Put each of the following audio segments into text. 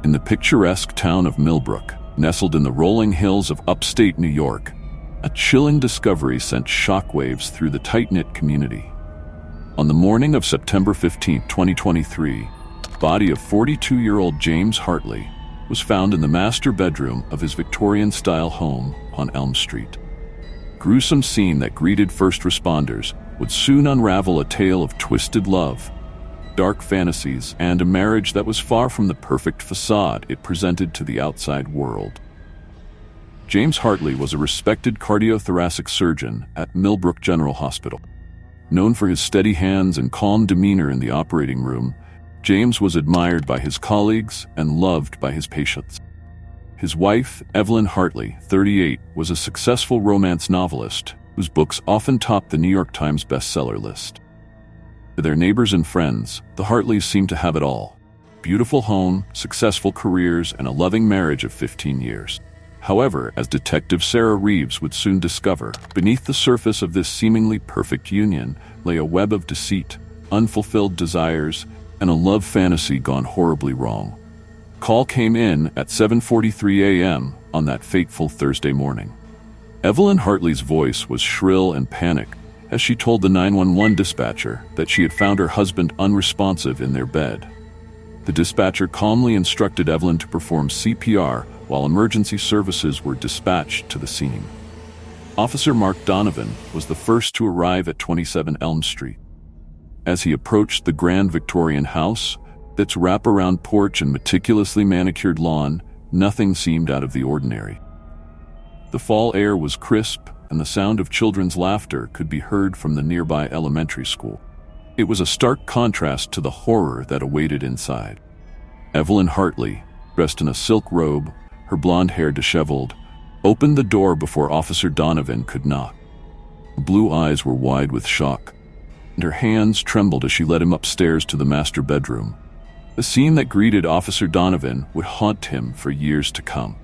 In the picturesque town of Millbrook, nestled in the rolling hills of upstate New York, a chilling discovery sent shockwaves through the tight-knit community. On the morning of September 15, 2023, the body of 42-year-old James Hartley was found in the master bedroom of his Victorian-style home on Elm Street. Gruesome scene that greeted first responders would soon unravel a tale of twisted love, dark fantasies, and a marriage that was far from the perfect facade it presented to the outside world. James Hartley was a respected cardiothoracic surgeon at Millbrook General Hospital. Known for his steady hands and calm demeanor in the operating room, James was admired by his colleagues and loved by his patients. His wife, Evelyn Hartley, 38, was a successful romance novelist whose books often topped the New York Times bestseller list. To their neighbors and friends, the Hartleys seemed to have it all: beautiful home, successful careers, and a loving marriage of 15 years. However, as Detective Sarah Reeves would soon discover, beneath the surface of this seemingly perfect union lay a web of deceit, unfulfilled desires, and a love fantasy gone horribly wrong. Call came in at 7:43 a.m. on that fateful Thursday morning. Evelyn Hartley's voice was shrill and panicked as she told the 911 dispatcher that she had found her husband unresponsive in their bed. The dispatcher calmly instructed Evelyn to perform CPR while emergency services were dispatched to the scene. Officer Mark Donovan was the first to arrive at 27 Elm Street. As he approached the grand Victorian house, its wraparound porch and meticulously manicured lawn, nothing seemed out of the ordinary. The fall air was crisp, and the sound of children's laughter could be heard from the nearby elementary school. It was a stark contrast to the horror that awaited inside. Evelyn Hartley, dressed in a silk robe, her blonde hair disheveled, opened the door before Officer Donovan could knock. Her blue eyes were wide with shock, and her hands trembled as she led him upstairs to the master bedroom. The scene that greeted Officer Donovan would haunt him for years to come.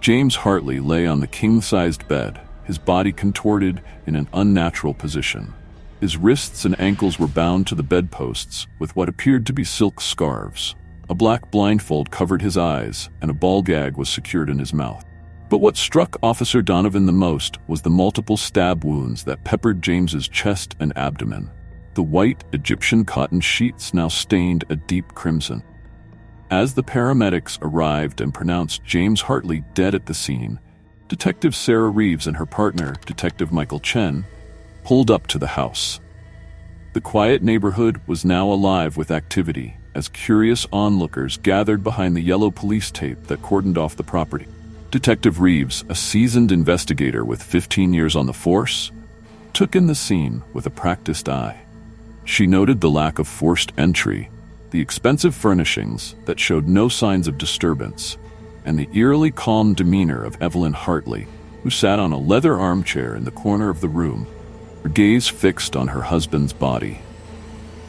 James Hartley lay on the king-sized bed, his body contorted in an unnatural position. His wrists and ankles were bound to the bedposts with what appeared to be silk scarves. A black blindfold covered his eyes, and a ball gag was secured in his mouth. But what struck Officer Donovan the most was the multiple stab wounds that peppered James's chest and abdomen. The white Egyptian cotton sheets now stained a deep crimson. As the paramedics arrived and pronounced James Hartley dead at the scene, Detective Sarah Reeves and her partner, Detective Michael Chen, pulled up to the house. The quiet neighborhood was now alive with activity as curious onlookers gathered behind the yellow police tape that cordoned off the property. Detective Reeves, a seasoned investigator with 15 years on the force, took in the scene with a practiced eye. She noted the lack of forced entry, the expensive furnishings that showed no signs of disturbance, and the eerily calm demeanor of Evelyn Hartley, who sat on a leather armchair in the corner of the room, her gaze fixed on her husband's body.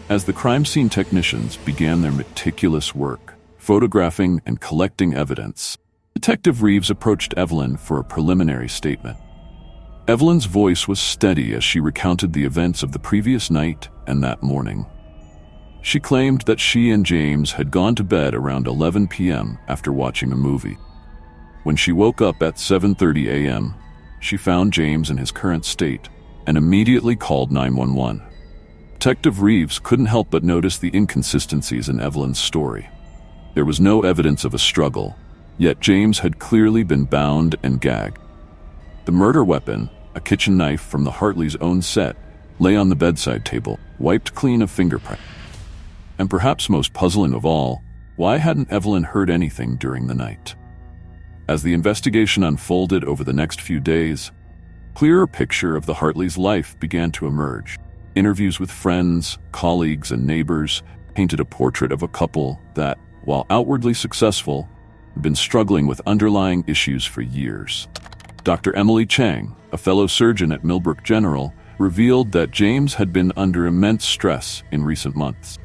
As the crime scene technicians began their meticulous work, photographing and collecting evidence, Detective Reeves approached Evelyn for a preliminary statement. Evelyn's voice was steady as she recounted the events of the previous night and that morning. She claimed that she and James had gone to bed around 11 p.m. after watching a movie. When she woke up at 7:30 a.m., she found James in his current state and immediately called 911. Detective Reeves couldn't help but notice the inconsistencies in Evelyn's story. There was no evidence of a struggle, yet James had clearly been bound and gagged. The murder weapon, a kitchen knife from the Hartleys' own set, lay on the bedside table, wiped clean of fingerprint. And perhaps most puzzling of all, why hadn't Evelyn heard anything during the night? As the investigation unfolded over the next few days, a clearer picture of the Hartleys' life began to emerge. Interviews with friends, colleagues, and neighbors painted a portrait of a couple that, while outwardly successful, had been struggling with underlying issues for years. Dr. Emily Chang, a fellow surgeon at Millbrook General, revealed that James had been under immense stress in recent months.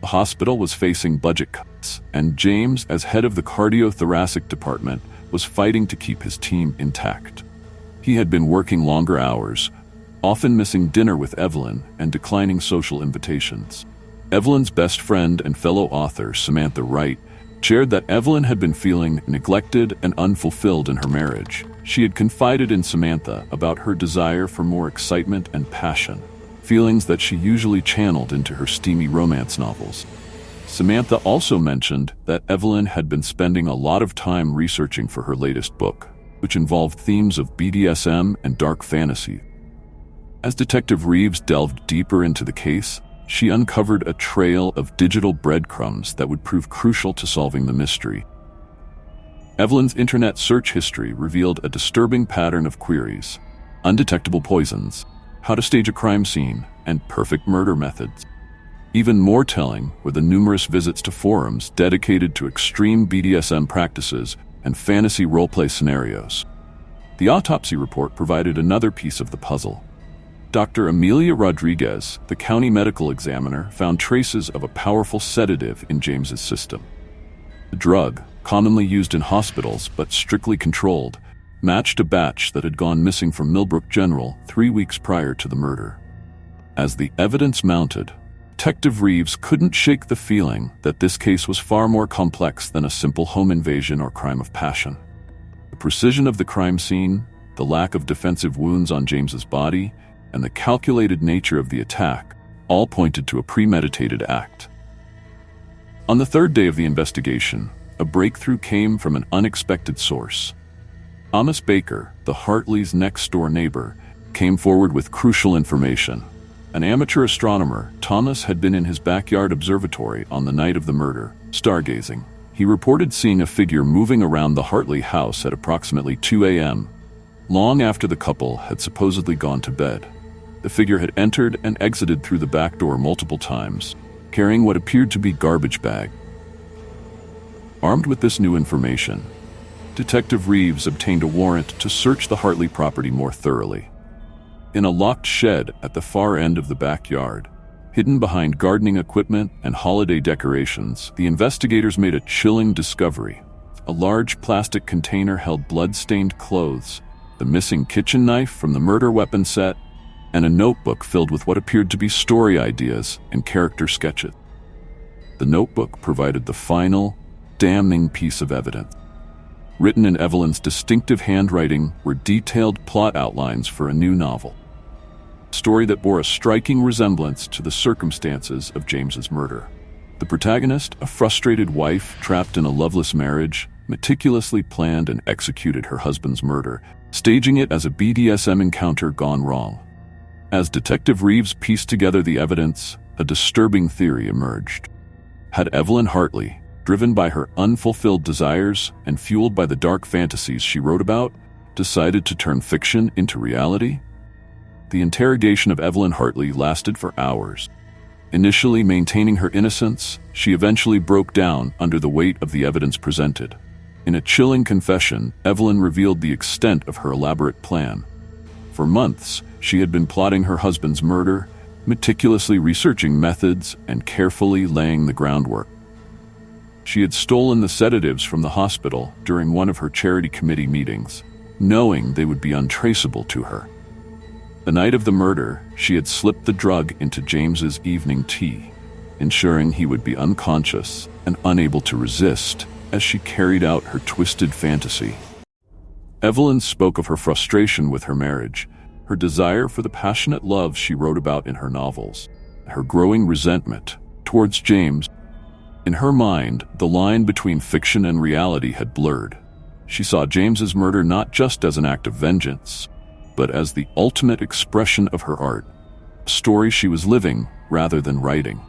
The hospital was facing budget cuts, and James, as head of the cardiothoracic department, was fighting to keep his team intact. He had been working longer hours, often missing dinner with Evelyn and declining social invitations. Evelyn's best friend and fellow author, Samantha Wright, shared that Evelyn had been feeling neglected and unfulfilled in her marriage. She had confided in Samantha about her desire for more excitement and passion, feelings that she usually channeled into her steamy romance novels. Samantha also mentioned that Evelyn had been spending a lot of time researching for her latest book, which involved themes of BDSM and dark fantasy. As Detective Reeves delved deeper into the case, she uncovered a trail of digital breadcrumbs that would prove crucial to solving the mystery. Evelyn's internet search history revealed a disturbing pattern of queries: undetectable poisons, how to stage a crime scene, and perfect murder methods. Even more telling were the numerous visits to forums dedicated to extreme BDSM practices and fantasy roleplay scenarios. The autopsy report provided another piece of the puzzle. Dr. Amelia Rodriguez, the county medical examiner, found traces of a powerful sedative in James's system. The drug, commonly used in hospitals but strictly controlled, matched a batch that had gone missing from Millbrook General 3 weeks prior to the murder. As the evidence mounted, Detective Reeves couldn't shake the feeling that this case was far more complex than a simple home invasion or crime of passion. The precision of the crime scene, the lack of defensive wounds on James's body, and the calculated nature of the attack all pointed to a premeditated act. On the third day of the investigation, a breakthrough came from an unexpected source. Thomas Baker, the Hartleys' next-door neighbor, came forward with crucial information. An amateur astronomer, Thomas had been in his backyard observatory on the night of the murder, stargazing. He reported seeing a figure moving around the Hartley house at approximately 2 a.m., long after the couple had supposedly gone to bed. The figure had entered and exited through the back door multiple times, carrying what appeared to be garbage bag. Armed with this new information, Detective Reeves obtained a warrant to search the Hartley property more thoroughly. In a locked shed at the far end of the backyard, hidden behind gardening equipment and holiday decorations, the investigators made a chilling discovery. A large plastic container held blood-stained clothes, the missing kitchen knife from the murder weapon set, and a notebook filled with what appeared to be story ideas and character sketches. The notebook provided the final, damning piece of evidence. Written in Evelyn's distinctive handwriting were detailed plot outlines for a new novel, a story that bore a striking resemblance to the circumstances of James's murder. The protagonist, a frustrated wife trapped in a loveless marriage, meticulously planned and executed her husband's murder, staging it as a BDSM encounter gone wrong. As Detective Reeves pieced together the evidence, a disturbing theory emerged. Had Evelyn Hartley, driven by her unfulfilled desires and fueled by the dark fantasies she wrote about, decided to turn fiction into reality? The interrogation of Evelyn Hartley lasted for hours. Initially maintaining her innocence, she eventually broke down under the weight of the evidence presented. In a chilling confession, Evelyn revealed the extent of her elaborate plan. For months, she had been plotting her husband's murder, meticulously researching methods and carefully laying the groundwork. She had stolen the sedatives from the hospital during one of her charity committee meetings, knowing they would be untraceable to her. The night of the murder, she had slipped the drug into James's evening tea, ensuring he would be unconscious and unable to resist as she carried out her twisted fantasy. Evelyn spoke of her frustration with her marriage, her desire for the passionate love she wrote about in her novels, her growing resentment towards James. In her mind, the line between fiction and reality had blurred. She saw James's murder not just as an act of vengeance, but as the ultimate expression of her art, a story she was living rather than writing.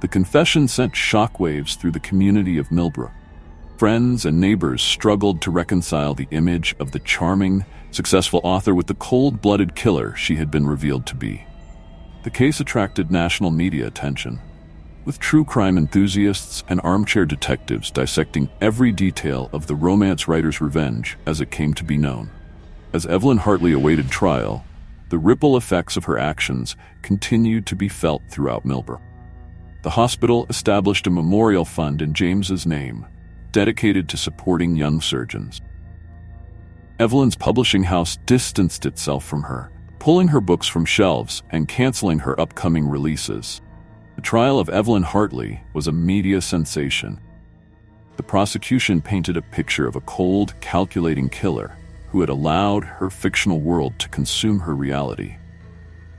The confession sent shockwaves through the community of Millbrook. Friends and neighbors struggled to reconcile the image of the charming, successful author with the cold-blooded killer she had been revealed to be. The case attracted national media attention, with true crime enthusiasts and armchair detectives dissecting every detail of the romance writer's revenge as it came to be known. As Evelyn Hartley awaited trial, the ripple effects of her actions continued to be felt throughout Millbrook. The hospital established a memorial fund in James's name, dedicated to supporting young surgeons. Evelyn's publishing house distanced itself from her, pulling her books from shelves and canceling her upcoming releases. The trial of Evelyn Hartley was a media sensation. The prosecution painted a picture of a cold, calculating killer who had allowed her fictional world to consume her reality.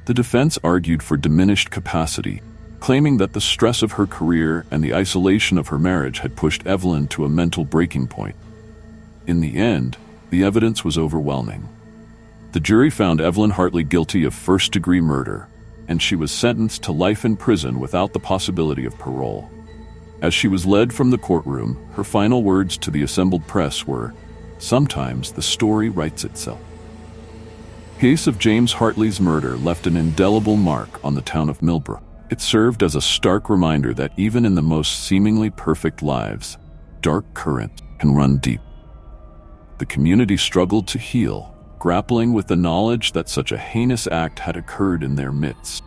The defense argued for diminished capacity, claiming that the stress of her career and the isolation of her marriage had pushed Evelyn to a mental breaking point. In the end, the evidence was overwhelming. The jury found Evelyn Hartley guilty of first-degree murder, and she was sentenced to life in prison without the possibility of parole. As she was led from the courtroom, her final words to the assembled press were, "Sometimes the story writes itself." The case of James Hartley's murder left an indelible mark on the town of Millbrook. It served as a stark reminder that even in the most seemingly perfect lives, dark currents can run deep. The community struggled to heal, grappling with the knowledge that such a heinous act had occurred in their midst.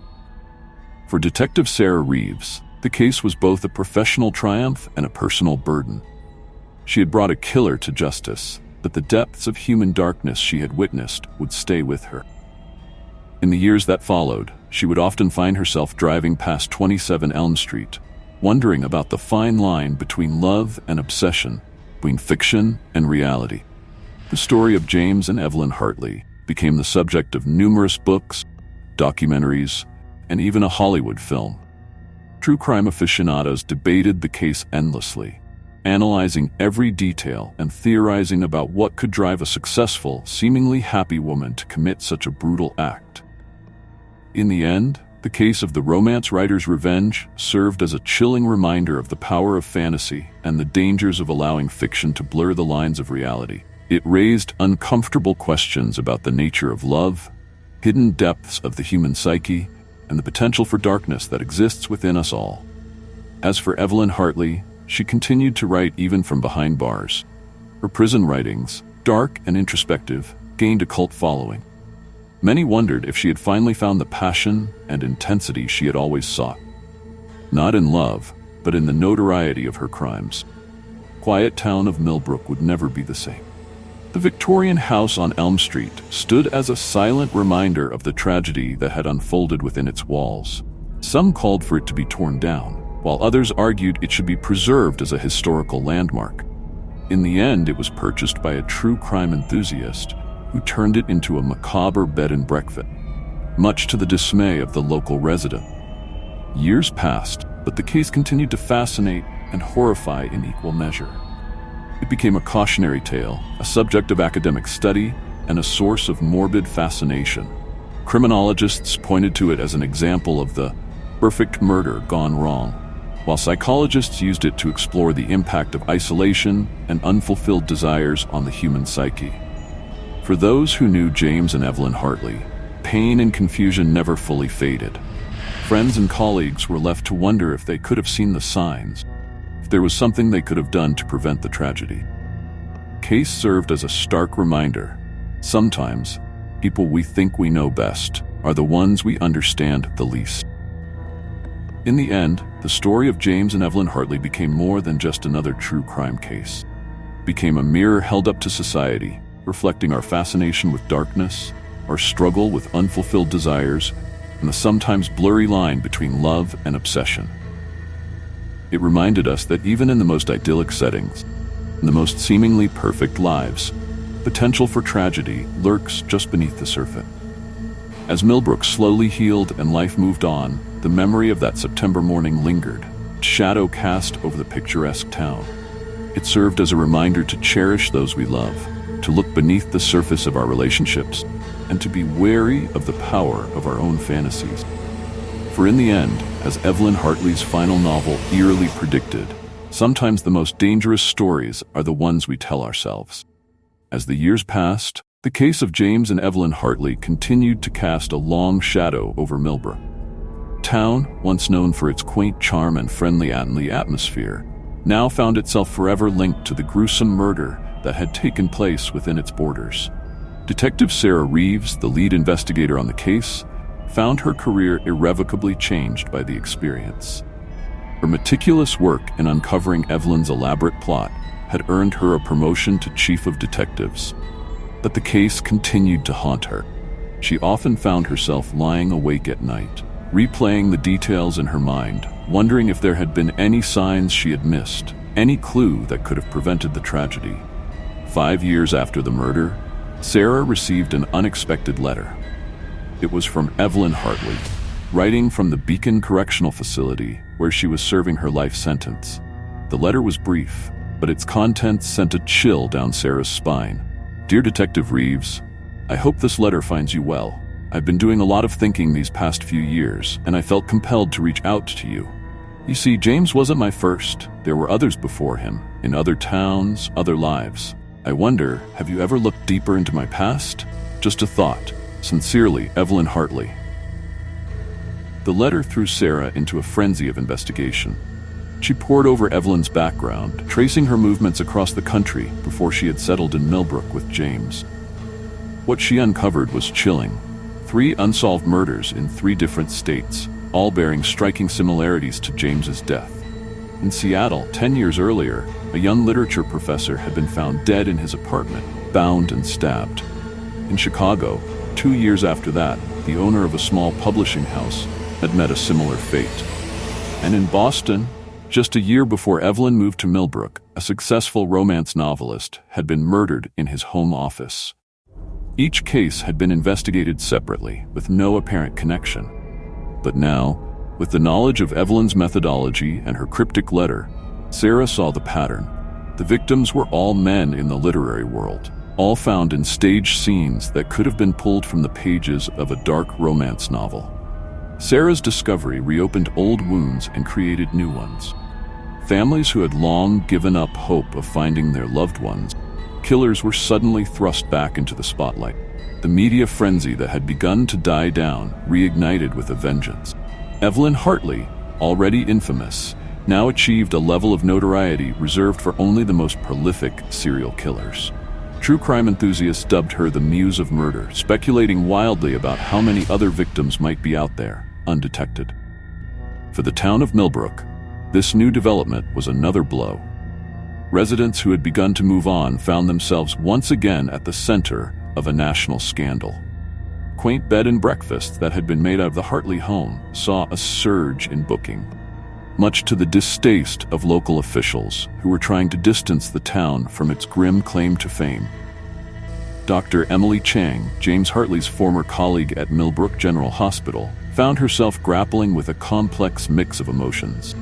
For Detective Sarah Reeves, the case was both a professional triumph and a personal burden. She had brought a killer to justice, but the depths of human darkness she had witnessed would stay with her. In the years that followed, she would often find herself driving past 27 Elm Street, wondering about the fine line between love and obsession, between fiction and reality. The story of James and Evelyn Hartley became the subject of numerous books, documentaries, and even a Hollywood film. True crime aficionados debated the case endlessly, analyzing every detail and theorizing about what could drive a successful, seemingly happy woman to commit such a brutal act. In the end, the case of the romance writer's revenge served as a chilling reminder of the power of fantasy and the dangers of allowing fiction to blur the lines of reality. It raised uncomfortable questions about the nature of love, hidden depths of the human psyche, and the potential for darkness that exists within us all. As for Evelyn Hartley, she continued to write even from behind bars. Her prison writings, dark and introspective, gained a cult following. Many wondered if she had finally found the passion and intensity she had always sought. Not in love, but in the notoriety of her crimes. The quiet town of Millbrook would never be the same. The Victorian house on Elm Street stood as a silent reminder of the tragedy that had unfolded within its walls. Some called for it to be torn down, while others argued it should be preserved as a historical landmark. In the end, it was purchased by a true crime enthusiast who turned it into a macabre bed and breakfast, much to the dismay of the local resident. Years passed, but the case continued to fascinate and horrify in equal measure. It became a cautionary tale, a subject of academic study, and a source of morbid fascination. Criminologists pointed to it as an example of the perfect murder gone wrong, while psychologists used it to explore the impact of isolation and unfulfilled desires on the human psyche. For those who knew James and Evelyn Hartley, pain and confusion never fully faded. Friends and colleagues were left to wonder if they could have seen the signs, if there was something they could have done to prevent the tragedy. The case served as a stark reminder. Sometimes, people we think we know best are the ones we understand the least. In the end, the story of James and Evelyn Hartley became more than just another true crime case. It became a mirror held up to society, reflecting our fascination with darkness, our struggle with unfulfilled desires, and the sometimes blurry line between love and obsession. It reminded us that even in the most idyllic settings, in the most seemingly perfect lives, potential for tragedy lurks just beneath the surface. As Millbrook slowly healed and life moved on, the memory of that September morning lingered, its shadow cast over the picturesque town. It served as a reminder to cherish those we love, to look beneath the surface of our relationships, and to be wary of the power of our own fantasies. For in the end, as Evelyn Hartley's final novel eerily predicted, sometimes the most dangerous stories are the ones we tell ourselves. As the years passed, the case of James and Evelyn Hartley continued to cast a long shadow over Millbrook. Town, once known for its quaint charm and friendly atmosphere, now found itself forever linked to the gruesome murder that had taken place within its borders. Detective Sarah Reeves, the lead investigator on the case, found her career irrevocably changed by the experience. Her meticulous work in uncovering Evelyn's elaborate plot had earned her a promotion to chief of detectives. But the case continued to haunt her. She often found herself lying awake at night, replaying the details in her mind, wondering if there had been any signs she had missed, any clue that could have prevented the tragedy. 5 years after the murder, Sarah received an unexpected letter. It was from Evelyn Hartley, writing from the Beacon Correctional Facility where she was serving her life sentence. The letter was brief, but its contents sent a chill down Sarah's spine. Dear Detective Reeves, I hope this letter finds you well. I've been doing a lot of thinking these past few years, and I felt compelled to reach out to you. You see, James wasn't my first. There were others before him, in other towns, other lives. I wonder, have you ever looked deeper into my past? Just a thought. Sincerely, Evelyn Hartley. The letter threw Sarah into a frenzy of investigation. She pored over Evelyn's background, tracing her movements across the country before she had settled in Millbrook with James. What she uncovered was chilling. 3 unsolved murders in 3 different states, all bearing striking similarities to James's death. In Seattle, 10 years earlier, a young literature professor had been found dead in his apartment, bound and stabbed. In Chicago, 2 years after that, the owner of a small publishing house had met a similar fate. And in Boston, just a year before Evelyn moved to Millbrook, a successful romance novelist had been murdered in his home office. Each case had been investigated separately, with no apparent connection. But now, with the knowledge of Evelyn's methodology and her cryptic letter, Sarah saw the pattern. The victims were all men in the literary world, all found in staged scenes that could have been pulled from the pages of a dark romance novel. Sarah's discovery reopened old wounds and created new ones. Families who had long given up hope of finding their loved ones, killers were suddenly thrust back into the spotlight. The media frenzy that had begun to die down reignited with a vengeance. Evelyn Hartley, already infamous, now achieved a level of notoriety reserved for only the most prolific serial killers. True crime enthusiasts dubbed her the Muse of Murder, speculating wildly about how many other victims might be out there, undetected. For the town of Millbrook, this new development was another blow. Residents who had begun to move on found themselves once again at the center of a national scandal. Quaint bed and breakfasts that had been made out of the Hartley home saw a surge in booking, much to the distaste of local officials who were trying to distance the town from its grim claim to fame. Dr. Emily Chang, James Hartley's former colleague at Millbrook General Hospital, found herself grappling with a complex mix of emotions.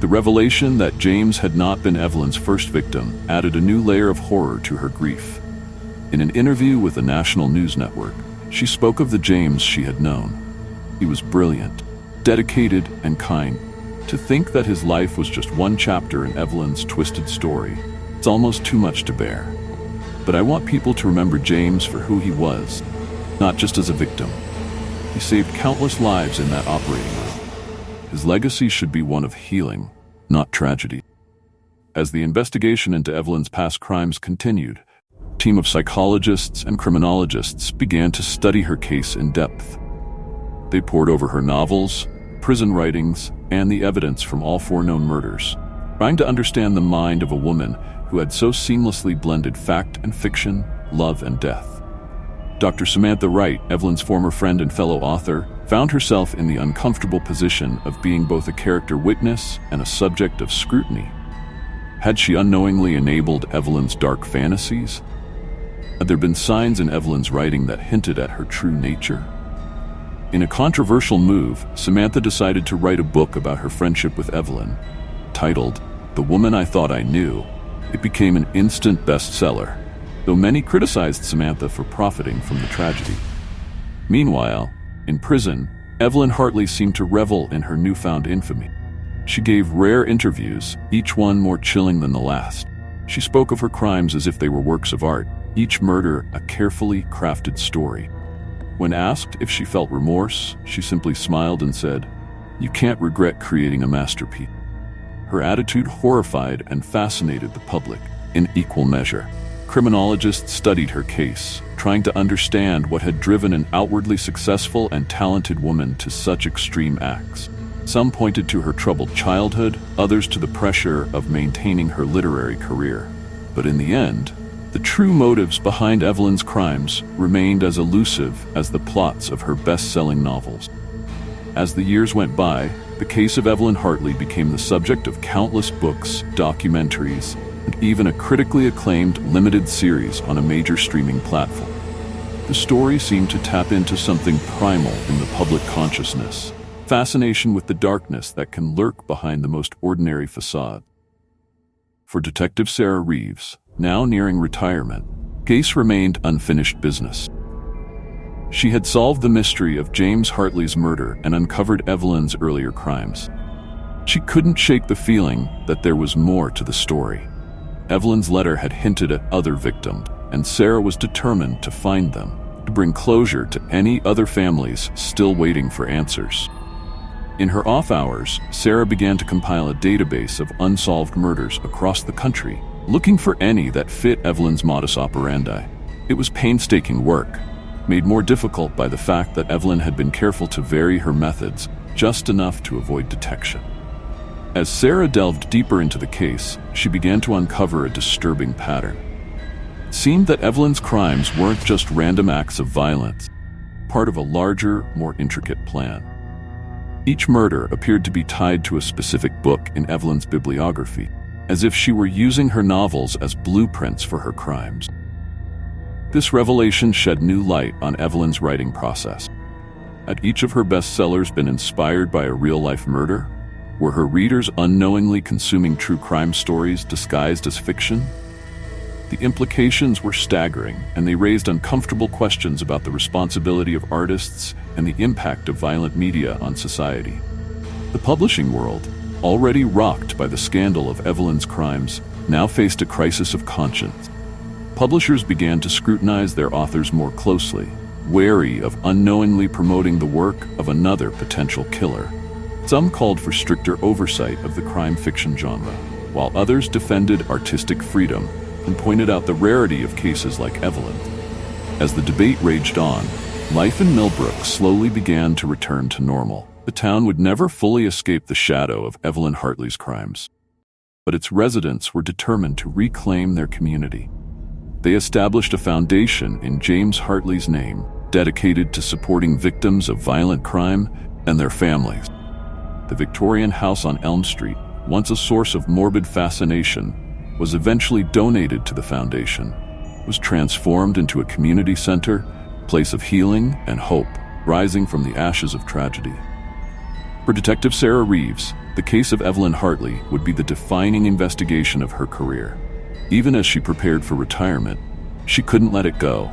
The revelation that James had not been Evelyn's first victim added a new layer of horror to her grief. In an interview with a national news network, she spoke of the James she had known. He was brilliant, dedicated, and kind. To think that his life was just one chapter in Evelyn's twisted story, it's almost too much to bear. But I want people to remember James for who he was, not just as a victim. He saved countless lives in that operating room. His legacy should be one of healing, not tragedy. As the investigation into Evelyn's past crimes continued, a team of psychologists and criminologists began to study her case in depth. They pored over her novels, prison writings, and the evidence from all 4 known murders, trying to understand the mind of a woman who had so seamlessly blended fact and fiction, love and death. Dr. Samantha Wright, Evelyn's former friend and fellow author, found herself in the uncomfortable position of being both a character witness and a subject of scrutiny. Had she unknowingly enabled Evelyn's dark fantasies? Had there been signs in Evelyn's writing that hinted at her true nature? In a controversial move, Samantha decided to write a book about her friendship with Evelyn. Titled, "The Woman I Thought I Knew," it became an instant bestseller, though many criticized Samantha for profiting from the tragedy. Meanwhile, in prison, Evelyn Hartley seemed to revel in her newfound infamy. She gave rare interviews, each one more chilling than the last. She spoke of her crimes as if they were works of art, each murder a carefully crafted story. When asked if she felt remorse, she simply smiled and said, "You can't regret creating a masterpiece." Her attitude horrified and fascinated the public in equal measure. Criminologists studied her case, trying to understand what had driven an outwardly successful and talented woman to such extreme acts. Some pointed to her troubled childhood, others to the pressure of maintaining her literary career. But in the end, the true motives behind Evelyn's crimes remained as elusive as the plots of her best-selling novels. As the years went by, the case of Evelyn Hartley became the subject of countless books, documentaries, and even a critically acclaimed limited series on a major streaming platform. The story seemed to tap into something primal in the public consciousness, fascination with the darkness that can lurk behind the most ordinary facade. For Detective Sarah Reeves, now nearing retirement, the case remained unfinished business. She had solved the mystery of James Hartley's murder and uncovered Evelyn's earlier crimes. She couldn't shake the feeling that there was more to the story. Evelyn's letter had hinted at other victims, and Sarah was determined to find them, to bring closure to any other families still waiting for answers. In her off hours, Sarah began to compile a database of unsolved murders across the country, looking for any that fit Evelyn's modus operandi. It was painstaking work, made more difficult by the fact that Evelyn had been careful to vary her methods just enough to avoid detection. As Sarah delved deeper into the case, she began to uncover a disturbing pattern. It seemed that Evelyn's crimes weren't just random acts of violence, part of a larger, more intricate plan. Each murder appeared to be tied to a specific book in Evelyn's bibliography, as if she were using her novels as blueprints for her crimes. This revelation shed new light on Evelyn's writing process. Had each of her bestsellers been inspired by a real-life murder? Were her readers unknowingly consuming true crime stories disguised as fiction? The implications were staggering, and they raised uncomfortable questions about the responsibility of artists and the impact of violent media on society. The publishing world, already rocked by the scandal of Evelyn's crimes, now faced a crisis of conscience. Publishers began to scrutinize their authors more closely, wary of unknowingly promoting the work of another potential killer. Some called for stricter oversight of the crime fiction genre, while others defended artistic freedom and pointed out the rarity of cases like Evelyn. As the debate raged on, life in Millbrook slowly began to return to normal. The town would never fully escape the shadow of Evelyn Hartley's crimes, but its residents were determined to reclaim their community. They established a foundation in James Hartley's name, dedicated to supporting victims of violent crime and their families. The Victorian house on Elm Street, once a source of morbid fascination, was eventually donated to the foundation, was transformed into a community center, place of healing and hope, rising from the ashes of tragedy. For Detective Sarah Reeves, the case of Evelyn Hartley would be the defining investigation of her career. Even as she prepared for retirement, she couldn't let it go.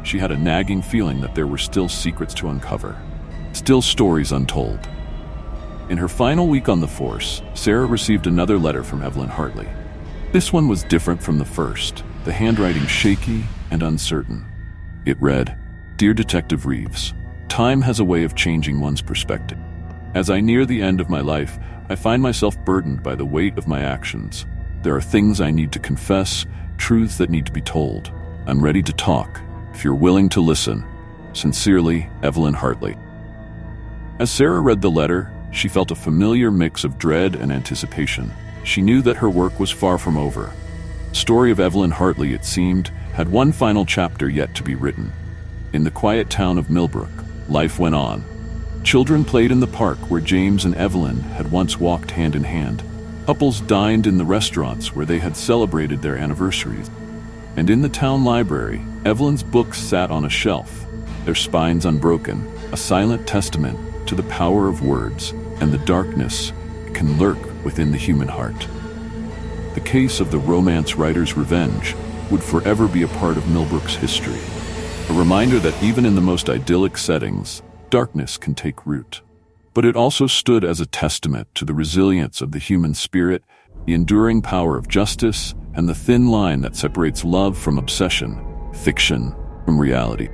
She had a nagging feeling that there were still secrets to uncover, still stories untold. In her final week on the force, Sarah received another letter from Evelyn Hartley. This one was different from the first, the handwriting shaky and uncertain. It read, "Dear Detective Reeves, time has a way of changing one's perspective. As I near the end of my life, I find myself burdened by the weight of my actions. There are things I need to confess, truths that need to be told. I'm ready to talk, if you're willing to listen. Sincerely, Evelyn Hartley." As Sarah read the letter, she felt a familiar mix of dread and anticipation. She knew that her work was far from over. The story of Evelyn Hartley, it seemed, had one final chapter yet to be written. In the quiet town of Millbrook, life went on. Children played in the park where James and Evelyn had once walked hand in hand. Couples dined in the restaurants where they had celebrated their anniversaries. And in the town library, Evelyn's books sat on a shelf, their spines unbroken, a silent testament to the power of words and the darkness that can lurk within the human heart. The case of the romance writer's revenge would forever be a part of Millbrook's history, a reminder that even in the most idyllic settings, darkness can take root. But it also stood as a testament to the resilience of the human spirit, the enduring power of justice, and the thin line that separates love from obsession, fiction from reality.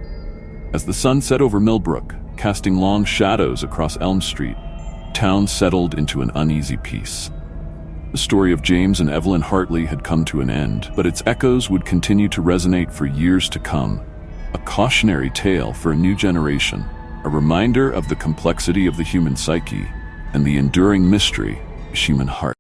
As the sun set over Millbrook, casting long shadows across Elm Street, town settled into an uneasy peace. The story of James and Evelyn Hartley had come to an end, but its echoes would continue to resonate for years to come. A cautionary tale for a new generation, a reminder of the complexity of the human psyche and the enduring mystery of the human heart.